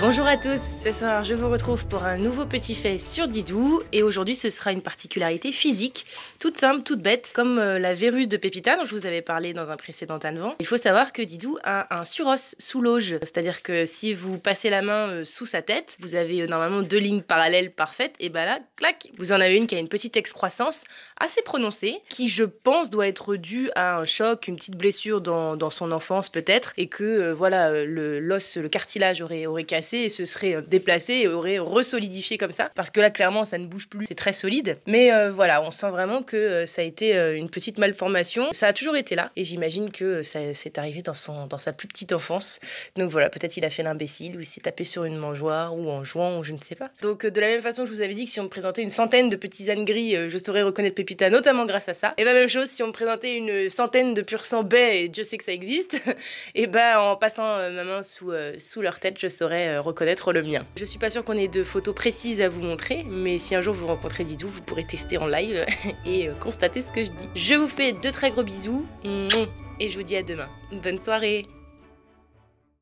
Bonjour à tous, ce soir je vous retrouve pour un nouveau petit fait sur Didou et aujourd'hui ce sera une particularité physique, toute simple, toute bête, comme la verrue de Pépita dont je vous avais parlé dans un précédent Anne-Vent. Il faut savoir que Didou a un suros sous l'auge, c'est-à-dire que si vous passez la main sous sa tête, vous avez normalement deux lignes parallèles parfaites et bah là, clac, vous en avez une qui a une petite excroissance assez prononcée, qui je pense doit être due à un choc, une petite blessure dans son enfance peut-être, et que voilà, l'os, le cartilage aurait cassé et se serait déplacé et aurait resolidifié comme ça, parce que là clairement ça ne bouge plus, c'est très solide, mais voilà, on sent vraiment que ça a été une petite malformation, ça a toujours été là et j'imagine que ça s'est arrivé dans sa plus petite enfance, donc voilà, peut-être il a fait l'imbécile ou il s'est tapé sur une mangeoire ou en jouant ou je ne sais pas. Donc de la même façon je vous avais dit que si on me présentait une centaine de petits ânes gris, je saurais reconnaître Pépita, notamment grâce à ça, et bah même chose si on me présentait une centaine de pur sang baies, et Dieu sait que ça existe, et bah en passant ma main sous leur tête je saurais reconnaître le mien. Je suis pas sûre qu'on ait de photos précises à vous montrer, mais si un jour vous rencontrez Didou, vous pourrez tester en live et constater ce que je dis. Je vous fais de très gros bisous et je vous dis à demain. Bonne soirée.